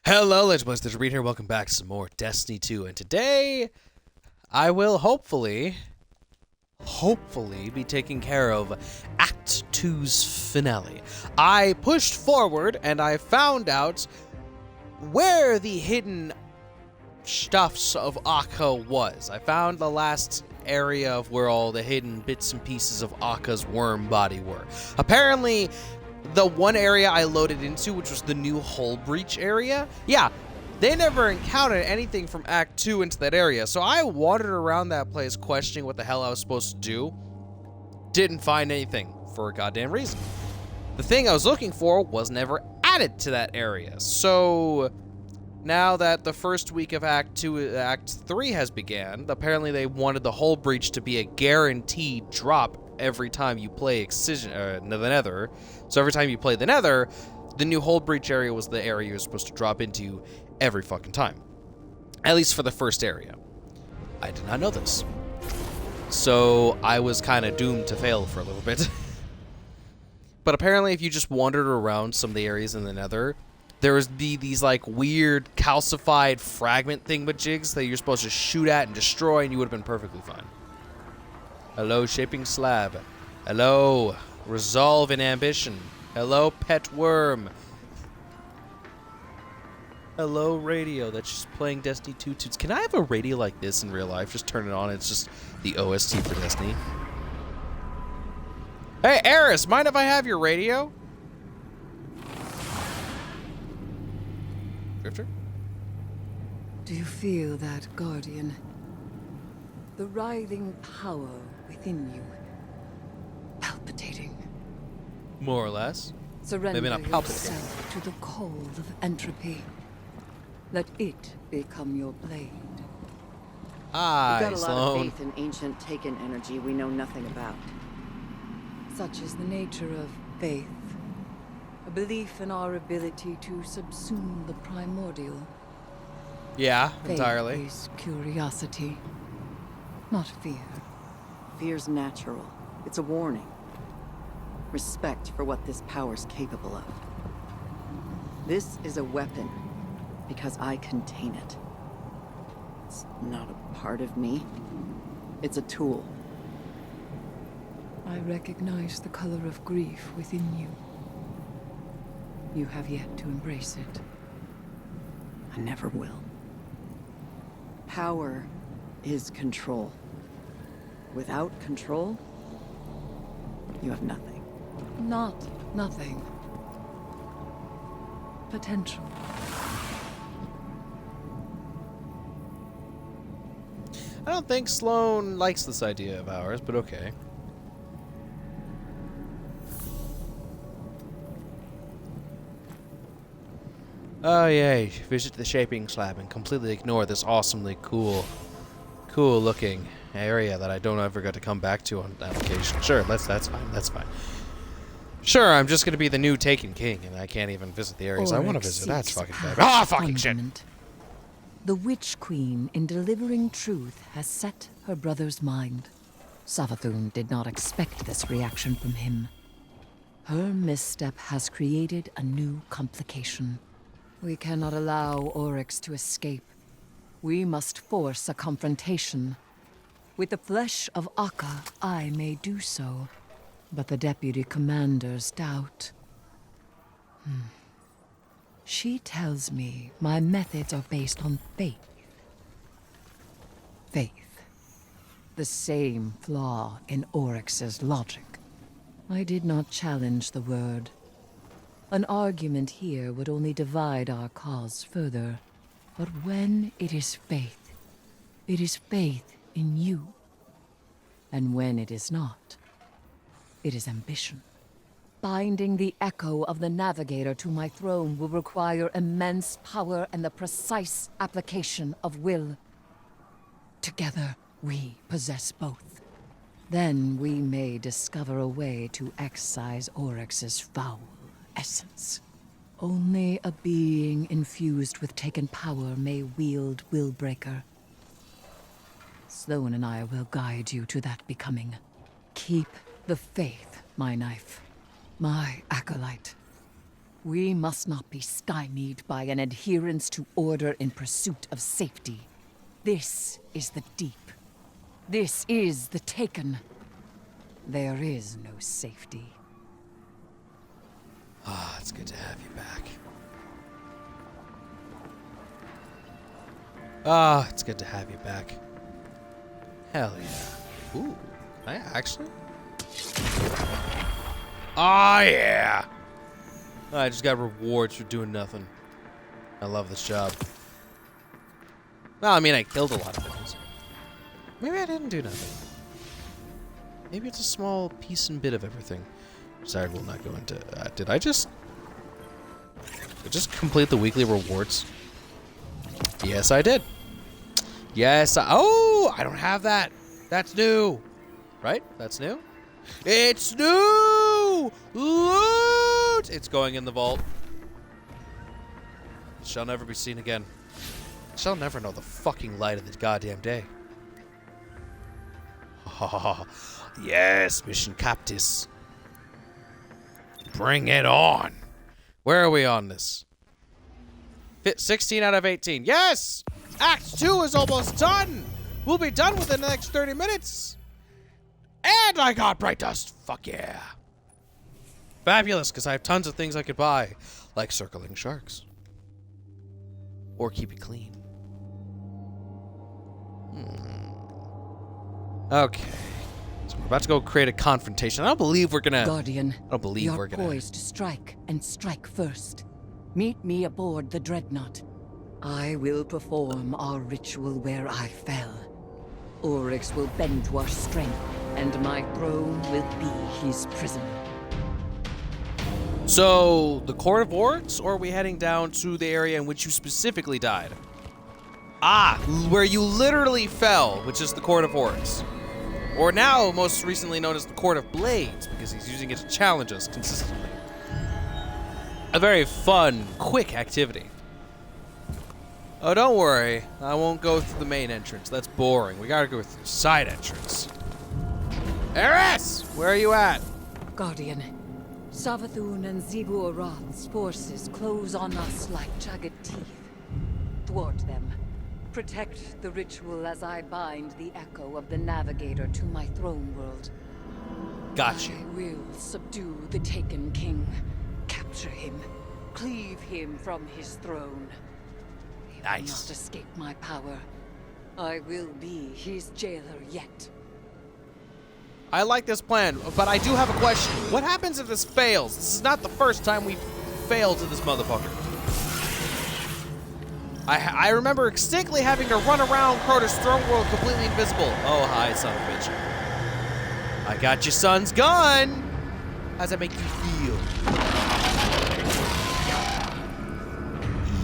Hello, Legend Boys, there's Reed here. Welcome back to some more Destiny 2. And today, I will hopefully be taking care of Act 2's finale. I pushed forward and I found out where the hidden stuffs of Akka was. I found the last area of where all the hidden bits and pieces of Akka's worm body were. Apparently, the one area I loaded into, which was the new hull breach area, yeah, they never encountered anything from Act 2 into that area. So I wandered around that place questioning what the hell I was supposed to do. Didn't find anything for a goddamn reason. The thing I was looking for was never added to that area. So now that the first week of Act 3 has began, apparently they wanted the hull breach to be a guaranteed drop every time you play the Nether. So every time you play the Nether, the new hull breach area was the area you're supposed to drop into every fucking time. At least for the first area. I did not know this. So I was kind of doomed to fail for a little bit. But apparently if you just wandered around some of the areas in the Nether, there would be these like weird calcified fragment thingamajigs that you're supposed to shoot at and destroy, and you would have been perfectly fine. Hello, Shaping Slab. Hello, Resolve and Ambition. Hello, Pet Worm. Hello, Radio. That's just playing Destiny 2 tunes. Can I have a radio like this in real life? Just turn it on. It's just the OST for Destiny. Hey, Eris, mind if I have your radio? Drifter? Do you feel that, Guardian? The writhing power within you, palpitating. More or less. Surrender Maybe not palpitating. yourself to the cold of entropy. Let it become your blade. Hi, We've got a lot of Sloan. faith in ancient taken energy we know nothing about. Such is the nature of faith. A belief in our ability to subsume the primordial. Yeah, Faith entirely. is curiosity, not fear. Fear's natural. It's a warning. Respect for what this power's capable of. This is a weapon because I contain it. It's not a part of me. It's a tool. I recognize the color of grief within you. You have yet to embrace it. I never will. Power is control. Without control, you have nothing. Not nothing. Potential. I don't think Sloan likes this idea of ours, but okay. Oh yay, visit the Shaping Slab and completely ignore this awesomely cool looking area that I don't ever get to come back to on application. Sure, that's fine. Sure, I'm just gonna be the new Taken King and I can't even visit the areas I want to visit. That's fucking bad. Ah, fucking shit! The Witch Queen, in delivering truth, has set her brother's mind. Savathun did not expect this reaction from him. Her misstep has created a new complication. We cannot allow Oryx to escape. We must force a confrontation. With the flesh of Akka, I may do so. But the Deputy Commander's doubt. She tells me my methods are based on faith. Faith. The same flaw in Oryx's logic. I did not challenge the word. An argument here would only divide our cause further. But when it is faith in you. And when it is not, it is ambition. Binding the echo of the Navigator to my throne will require immense power and the precise application of will. Together, we possess both. Then we may discover a way to excise Oryx's foul essence. Only a being infused with taken power may wield Willbreaker. Sloan and I will guide you to that becoming. Keep the faith, my knife. My acolyte. We must not be stymied by an adherence to order in pursuit of safety. This is the Deep. This is the Taken. There is no safety. Ah, it's good to have you back. Ah, it's good to have you back. Hell yeah. Ooh, can I actually? Ah, yeah. I just got rewards for doing nothing. I love this job. Well, I mean, I killed a lot of things. Maybe I didn't do nothing. Maybe it's a small piece and bit of everything. Sorry, we'll not go into... did I just complete the weekly rewards? Yes, I did. Yes, oh, I don't have that. That's new. Right? That's new? It's new! Loot! It's going in the vault. It shall never be seen again. It shall never know the fucking light of the goddamn day. Yes, Mission Captis. Bring it on. Where are we on this? 16 out of 18. Yes! Act 2 is almost done. We'll be done within the next 30 minutes. And I got Bright Dust. Fuck yeah. Fabulous, because I have tons of things I could buy. Like circling sharks. Or keep it clean. Okay. So we're about to go create a confrontation. I don't believe we're gonna... Guardian, I don't believe we're gonna... you're poised to strike, and strike first. Meet me aboard the Dreadnought. I will perform our ritual where I fell. Oryx will bend to our strength, and my throne will be his prison. So, the Court of Oryx, or are we heading down to the area in which you specifically died? Ah, where you literally fell, which is the Court of Oryx. Or now, most recently known as the Court of Blades, because he's using it to challenge us consistently. A very fun, quick activity. Oh, don't worry. I won't go through the main entrance. That's boring. We gotta go through the side entrance. Eris! Where are you at? Guardian, Savathun and Zebur Roth's forces close on us like jagged teeth. Thwart them. Protect the ritual as I bind the echo of the Navigator to my throne world. Gotcha. I will subdue the Taken King. Capture him. Cleave him from his throne. He will Nice. not escape my power. I will be his jailer yet. I like this plan, but I do have a question. What happens if this fails? This is not the first time we've failed to this motherfucker. I remember distinctly having to run around Crota's throne world completely invisible. Oh, hi, son of a bitch. I got your son's gun. How's that make you feel?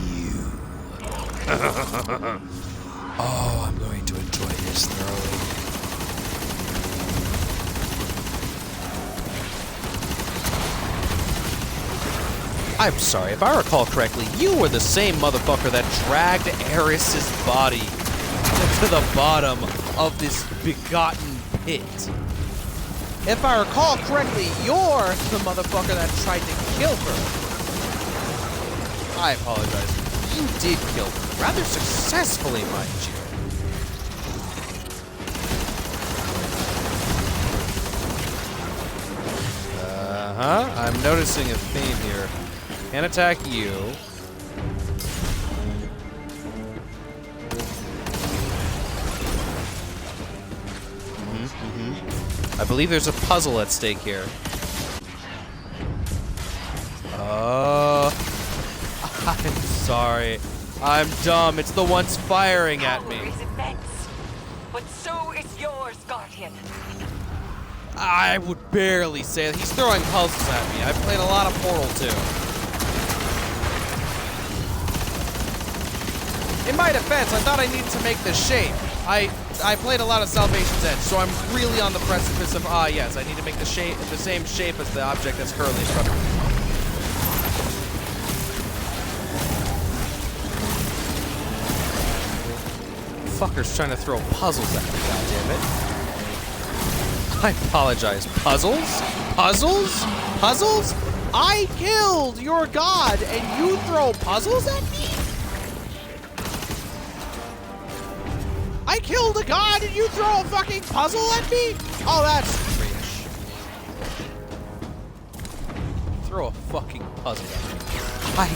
You. Oh, I'm going to enjoy this thoroughly. I'm sorry, if I recall correctly, you were the same motherfucker that dragged Eris's body to the bottom of this begotten pit. If I recall correctly, you're the motherfucker that tried to kill her. I apologize. You did kill her, rather successfully, mind you. I'm noticing a theme here. Can't attack you. I believe there's a puzzle at stake here. I'm sorry. I'm dumb. It's the ones firing at me. Power is immense, but so is yours, Guardian. I would barely say that. He's throwing puzzles at me. I've played a lot of Portal 2. In my defense, I thought I needed to make the shape. I played a lot of Salvation's Edge, so I'm really on the precipice of, yes, I need to make the shape, the same shape as the object that's currently in front of me. Fucker's trying to throw puzzles at me, goddammit. I apologize. Puzzles? Puzzles? Puzzles? I killed your god and you throw puzzles at me? I killed a god and you throw a fucking puzzle at me? Oh, that's rich. Throw a fucking puzzle at me. I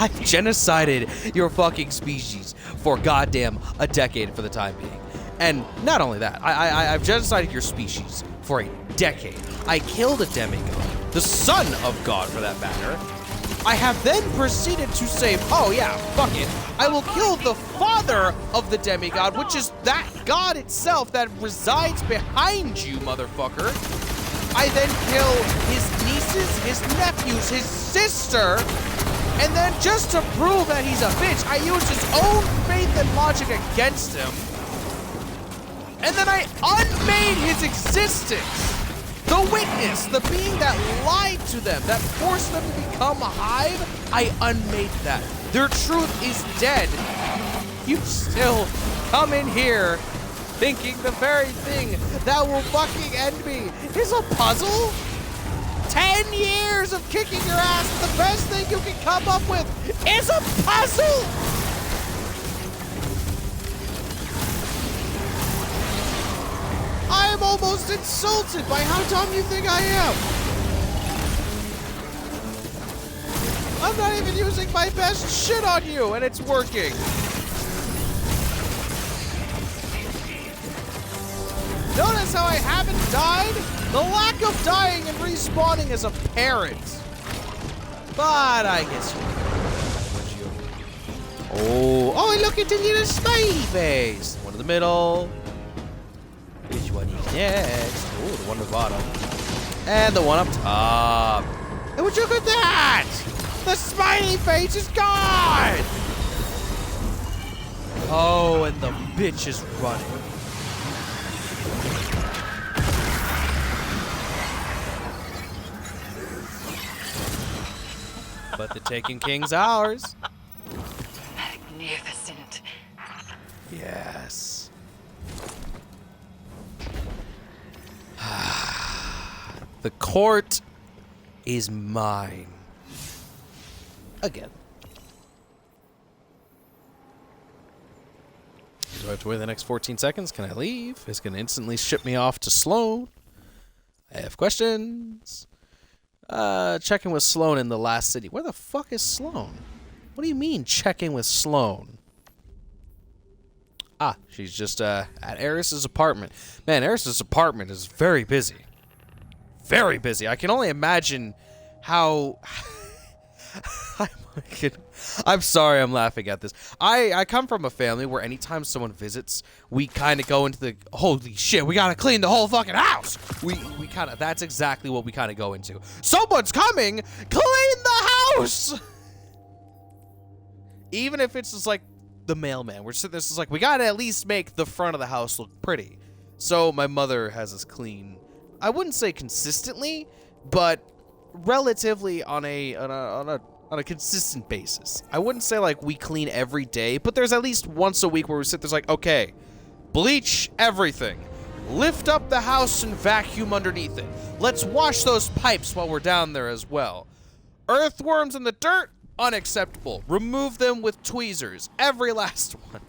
genocided your fucking species for goddamn a decade for the time being. And not only that, I've genocided your species for a decade. I killed a demigod, the son of God for that matter. I have then proceeded to say, oh yeah, fuck it, I will kill the father of the demigod, which is that god itself that resides behind you, motherfucker. I then kill his nieces, his nephews, his sister, and then just to prove that he's a bitch, I use his own faith and logic against him. And then I unmade his existence. The witness, the being that lied to them, that forced them to become a hive, I unmade that. Their truth is dead. You still come in here thinking the very thing that will fucking end me is a puzzle? 10 years of kicking your ass, the best thing you can come up with is a puzzle? I am almost insulted by how dumb you think I am. I'm not even using my best shit on you, and it's working. Notice how I haven't died? The lack of dying and respawning is apparent. But I guess you. Oh, look at the little smiley face. One in the middle. Which one is next? Oh, the one at the bottom. And the one up top. And would you look at that? The smiley face is gone! Oh, and the bitch is running. But the Taken King's ours. Magnificent. Yes. The court is mine. Again. Do I have to wait the next 14 seconds? Can I leave? It's going to instantly ship me off to Sloan. I have questions. Checking with Sloan in the last city. Where the fuck is Sloan? What do you mean, checking with Sloan? Ah, she's just at Eris's apartment. Man, Eris's apartment is very busy. Very busy. I can only imagine how... I'm sorry I'm laughing at this. I come from a family where anytime someone visits, we kind of go into the, holy shit, we gotta clean the whole fucking house. We kind of, that's exactly what we kind of go into. Someone's coming, clean the house! Even if it's just like the mailman. We're sitting there, it's like, we gotta at least make the front of the house look pretty. So my mother has us clean, I wouldn't say consistently, but relatively on a consistent basis. I wouldn't say like we clean every day, but there's at least once a week where we sit there's like, okay, bleach everything. Lift up the house and vacuum underneath it. Let's wash those pipes while we're down there as well. Earthworms in the dirt, unacceptable. Remove them with tweezers. Every last one.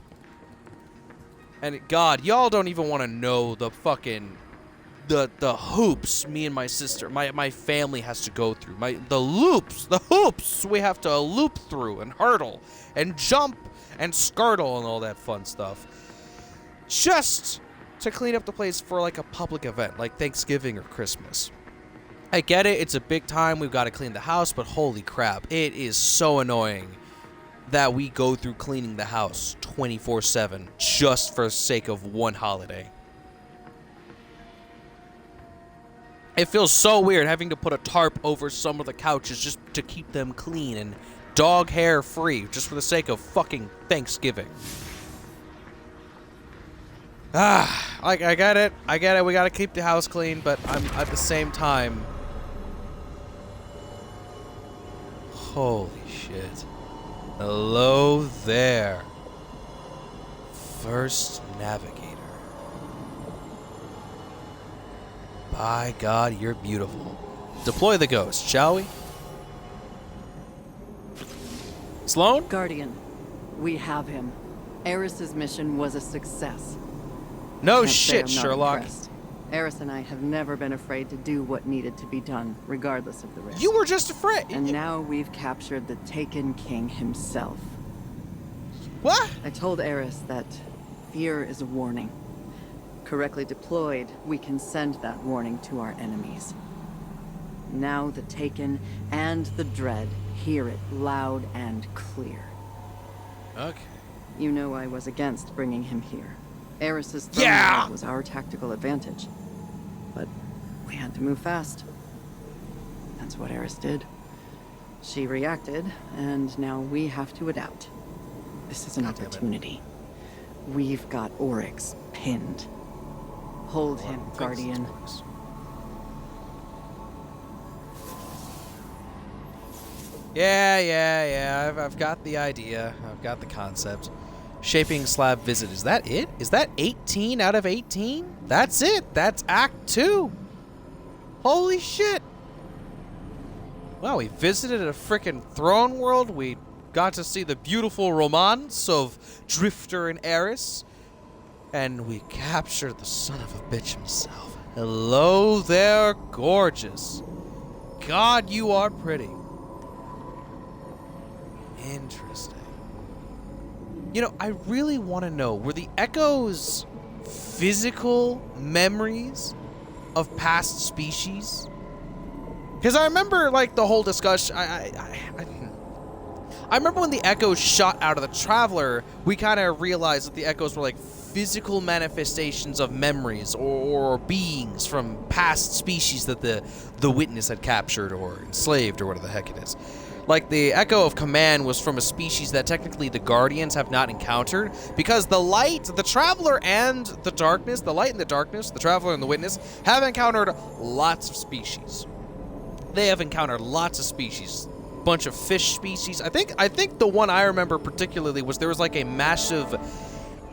And God, y'all don't even want to know the fucking the hoops me and my sister, my family has to go through. The hoops we have to loop through and hurdle and jump and skirtle and all that fun stuff. Just to clean up the place for like a public event like Thanksgiving or Christmas. I get it, it's a big time, we've got to clean the house, but holy crap, it is so annoying that we go through cleaning the house 24/7 just for the sake of one holiday. It feels so weird having to put a tarp over some of the couches just to keep them clean and dog hair free just for the sake of fucking Thanksgiving. I get it, we gotta keep the house clean, but I'm at the same time... Holy shit. Hello there. First Navigator. By God, you're beautiful. Deploy the ghost, shall we? Sloan? Guardian, we have him. Eris's mission was a success. No Can't say shit, I'm not Sherlock. impressed. Eris and I have never been afraid to do what needed to be done, regardless of the risk. You were just afraid. And now we've captured the Taken King himself. What? I told Eris that fear is a warning. Correctly deployed, we can send that warning to our enemies. Now the Taken and the Dread hear it loud and clear. Okay. You know I was against bringing him here. Eris's throne Yeah! was our tactical advantage. But we had to move fast. That's what Eris did. She reacted, and now we have to adapt. This is an God damn it. opportunity. We've got Oryx pinned. Hold him, Guardian. Yeah. I've got the idea. I've got the concept. Shaping slab visit. Is that it? Is that 18 out of 18? That's it. That's Act 2. Holy shit. Wow, we visited a frickin' throne world. We got to see the beautiful romance of Drifter and Eris. And we captured the son of a bitch himself. Hello there, gorgeous. God, you are pretty. Interesting. You know, I really want to know, were the echoes physical memories of past species? Because I remember, like, the whole discussion, I remember when the echoes shot out of the Traveler, we kind of realized that the echoes were, like, physical manifestations of memories or beings from past species that the Witness had captured or enslaved or whatever the heck it is. Like, the Echo of Command was from a species that technically the Guardians have not encountered, because the light, the Traveler and the darkness, the light and the darkness, the Traveler and the Witness, have encountered lots of species. They have encountered lots of species. Bunch of fish species. I think the one I remember particularly was there was like a massive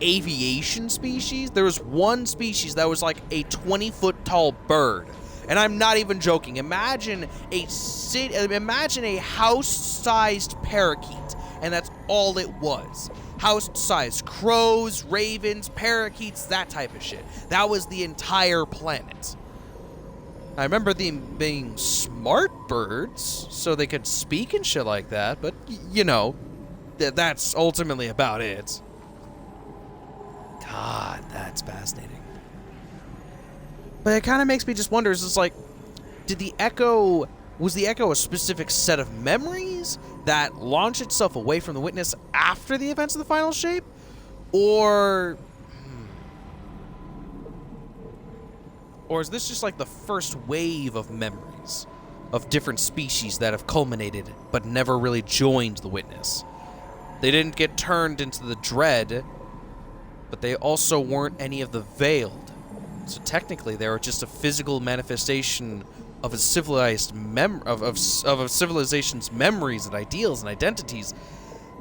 aviation species. There was one species that was like a 20-foot tall bird. And I'm not even joking. Imagine a house-sized parakeet, and that's all it was. House-sized crows, ravens, parakeets, that type of shit. That was the entire planet. I remember them being smart birds, so they could speak and shit like that, but, you know, that's ultimately about it. God, that's fascinating. But it kind of makes me just wonder, is it's like, was the Echo a specific set of memories that launched itself away from the Witness after the events of the final shape? Or is this just like the first wave of memories of different species that have culminated but never really joined the Witness? They didn't get turned into the Dread, but they also weren't any of the Veiled. So technically, they were just a physical manifestation of a civilized of a civilization's memories and ideals and identities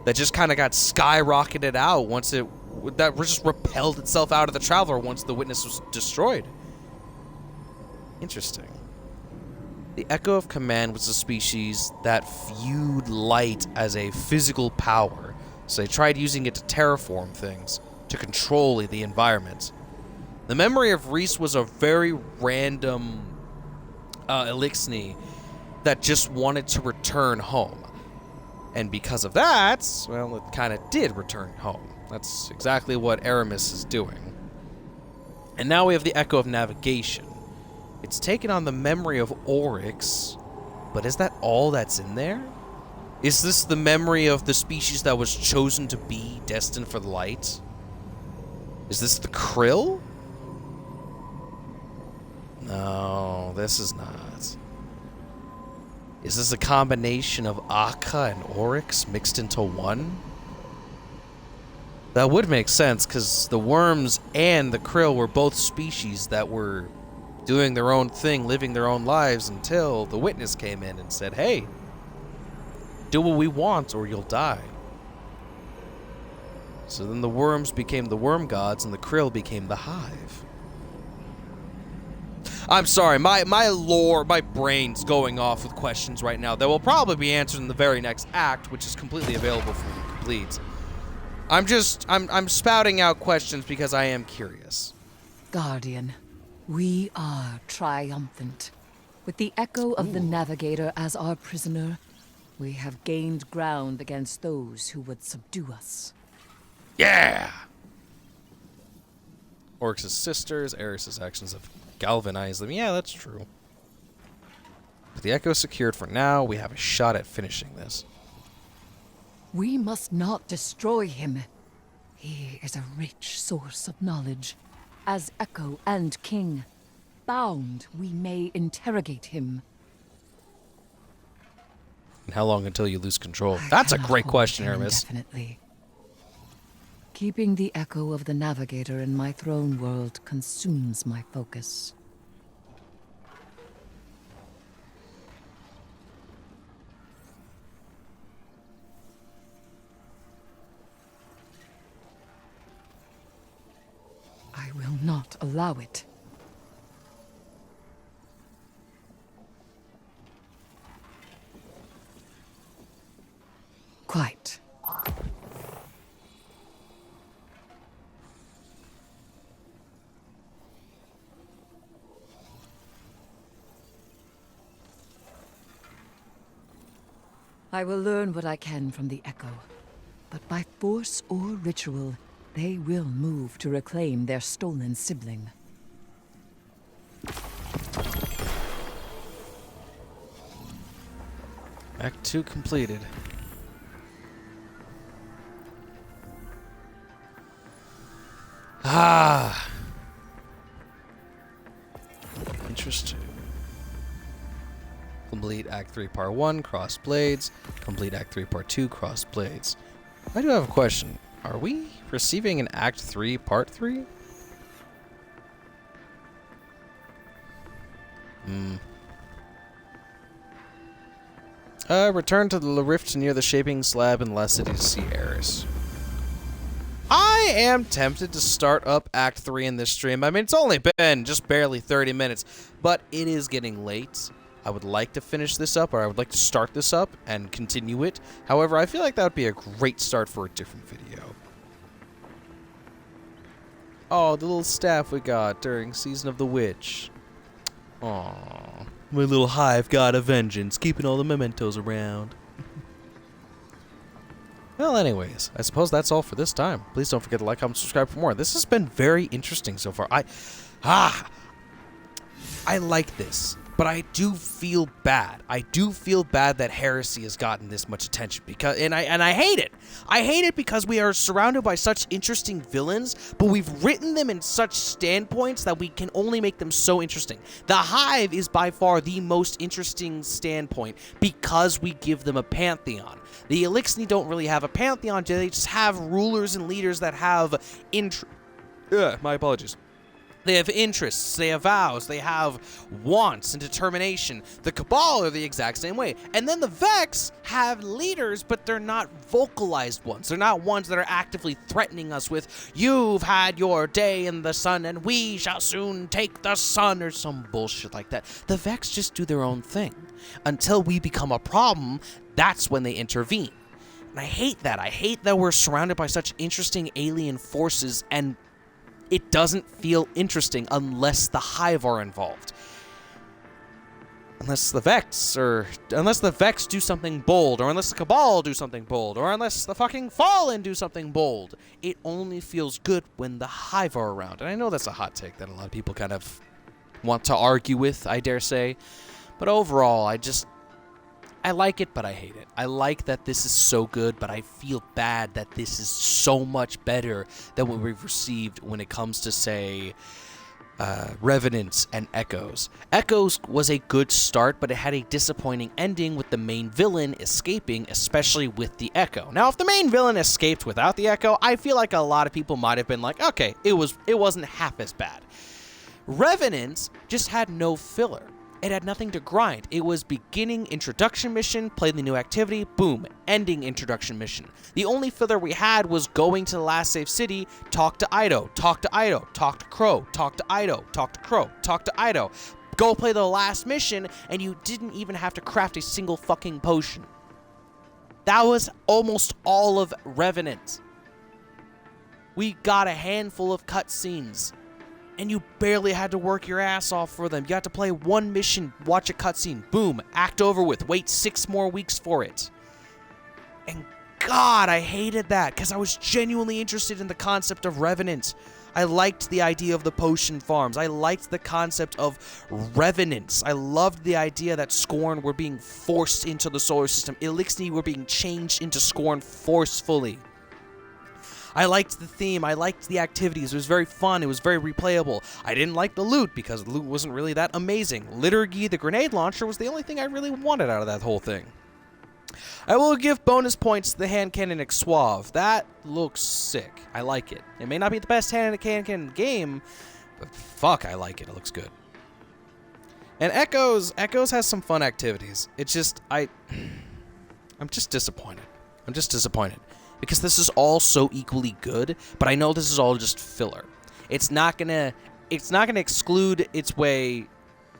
that just kind of got skyrocketed out once that just repelled itself out of the Traveler once the Witness was destroyed. Interesting. The Echo of Command was a species that viewed light as a physical power, so they tried using it to terraform things, to control the environment. The memory of Reese was a very random Elixni that just wanted to return home. And because of that, well, it kind of did return home. That's exactly what Aramis is doing. And now we have the Echo of Navigation. It's taken on the memory of Oryx, but is that all that's in there? Is this the memory of the species that was chosen to be destined for the light? Is this the Krill? No, this is not. Is this a combination of Akka and Oryx mixed into one? That would make sense, because the worms and the krill were both species that were doing their own thing, living their own lives, until the Witness came in and said, hey, do what we want or you'll die. So then the worms became the worm gods and the krill became the hive. I'm sorry, my brain's going off with questions right now that will probably be answered in the very next act, which is completely available for you to complete. I'm spouting out questions because I am curious. Guardian, we are triumphant. With the echo of the Navigator as our prisoner, we have gained ground against those who would subdue us. Yeah! Oryx's sisters, Eris's actions have galvanized them. Yeah, that's true. With the echo secured for now, we have a shot at finishing this. We must not destroy him. He is a rich source of knowledge. As Echo and King, bound, we may interrogate him. And how long until you lose control? That's a great question, Hermes. Definitely. Keeping the echo of the Navigator in my throne world consumes my focus. I will not allow it. Quite. I will learn what I can from the Echo, but by force or ritual, they will move to reclaim their stolen sibling. Act 2 completed. Ah. Interesting. Complete Act 3 Part 1, Cross Blades. Complete Act 3 Part 2, Cross Blades. I do have a question. Are we receiving an Act 3 Part 3? Return to the rift near the shaping slab in Last City to see Eris. I am tempted to start up Act 3 in this stream. I mean, it's only been just barely 30 minutes, but it is getting late. I would like to finish this up, or I would like to start this up and continue it. However, I feel like that would be a great start for a different video. Oh, the little staff we got during Season of the Witch. Aww. My little hive got a vengeance, keeping all the mementos around. Well, anyways, I suppose that's all for this time. Please don't forget to like, comment, subscribe for more. This has been very interesting so far. I like this, but I do feel bad. I do feel bad that Heresy has gotten this much attention because, and I hate it. I hate it because we are surrounded by such interesting villains, but we've written them in such standpoints that we can only make them so interesting. The Hive is by far the most interesting standpoint because we give them a pantheon. The Elixni don't really have a pantheon, they just have rulers and leaders that have my apologies. They have interests, they have vows, they have wants and determination. The Cabal are the exact same way. And then the Vex have leaders, but they're not vocalized ones. They're not ones that are actively threatening us with, "You've had your day in the sun and we shall soon take the sun," or some bullshit like that. The Vex just do their own thing. Until we become a problem, that's when they intervene. And I hate that. I hate that we're surrounded by such interesting alien forces and it doesn't feel interesting unless the Hive are involved. Unless the Vex do something bold, or unless the Cabal do something bold, or unless the fucking Fallen do something bold. It only feels good when the Hive are around. And I know that's a hot take that a lot of people kind of want to argue with, I dare say. But overall, I like it, but I hate it. I like that this is so good, but I feel bad that this is so much better than what we've received when it comes to, say, Revenants and Echoes. Echoes was a good start, but it had a disappointing ending with the main villain escaping, especially with the Echo. Now, if the main villain escaped without the Echo, I feel like a lot of people might have been like, okay, it wasn't half as bad. Revenants just had no filler. It had nothing to grind. It was beginning introduction mission, play the new activity, boom, ending introduction mission. The only filler we had was going to the last safe city, talk to Ido, talk to Ido, talk to Crow, talk to Ido, talk to Crow, talk to Ido. go play the last mission, and you didn't even have to craft a single fucking potion. That was almost all of Revenant. We got a handful of cutscenes, and you barely had to work your ass off for them. You had to play one mission, watch a cutscene, boom, act over with, wait 6 more weeks for it. And God, I hated that, because I was genuinely interested in the concept of Revenant. I liked the idea of the potion farms. I liked the concept of revenants. I loved the idea that Scorn were being forced into the solar system. Elixir were being changed into Scorn forcefully. I liked the theme. I liked the activities. It was very fun. It was very replayable. I didn't like the loot because the loot wasn't really that amazing. Liturgy, the grenade launcher, was the only thing I really wanted out of that whole thing. I will give bonus points to the hand cannon Exsuave. That looks sick. I like it. It may not be the best hand cannon in the game, but fuck, I like it. It looks good. And Echoes has some fun activities. It's just, I'm just disappointed. I'm just disappointed. Because this is all so equally good, but I know this is all just filler. It's not gonna exclude its way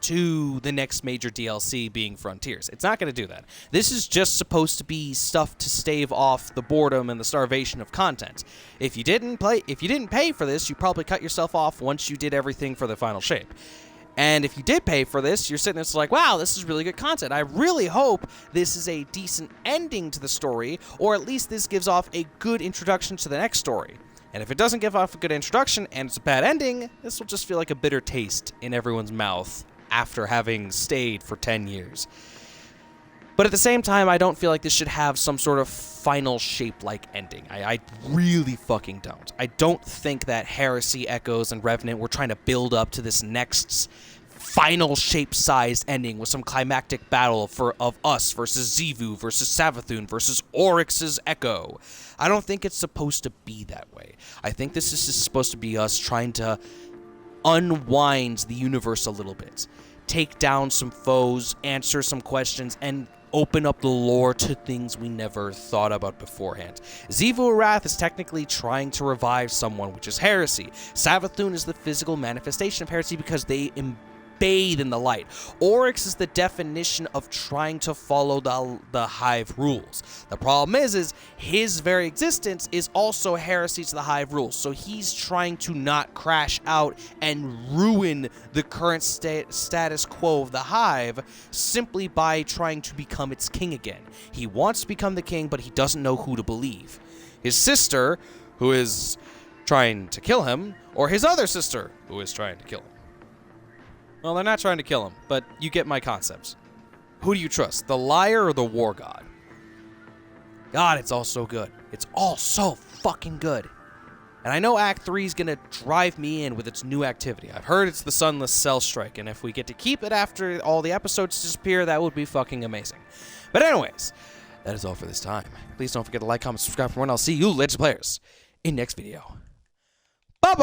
to the next major DLC being Frontiers. It's not going to do that. This is just supposed to be stuff to stave off the boredom and the starvation of content. If you didn't pay for this, you probably cut yourself off once you did everything for the final shape. And if you did pay for this, you're sitting there like, wow, this is really good content. I really hope this is a decent ending to the story, or at least this gives off a good introduction to the next story. And if it doesn't give off a good introduction and it's a bad ending, this will just feel like a bitter taste in everyone's mouth after having stayed for 10 years. But at the same time, I don't feel like this should have some sort of final shape-like ending. I really fucking don't. I don't think that Heresy, Echoes, and Revenant were trying to build up to this next final shape-sized ending with some climactic battle of us versus Xivu versus Savathun versus Oryx's Echo. I don't think it's supposed to be that way. I think this is just supposed to be us trying to unwind the universe a little bit, take down some foes, answer some questions, and open up the lore to things we never thought about beforehand. Xivu Arath is technically trying to revive someone, which is Heresy. Savathun is the physical manifestation of Heresy because they bathe in the light. Oryx is the definition of trying to follow the Hive rules. The problem is his very existence is also heresy to the Hive rules, so he's trying to not crash out and ruin the current status quo of the Hive simply by trying to become its king again. He wants to become the king, but he doesn't know who to believe. His sister, who is trying to kill him, or his other sister, who is trying to kill him. Well, they're not trying to kill him, but you get my concepts. Who do you trust, the liar or the war god? God, it's all so good. It's all so fucking good. And I know Act 3 is going to drive me in with its new activity. I've heard it's the Sunless Cell Strike, and if we get to keep it after all the episodes disappear, that would be fucking amazing. But anyways, that is all for this time. Please don't forget to like, comment, subscribe for more, and I'll see you, Legend Players, in next video.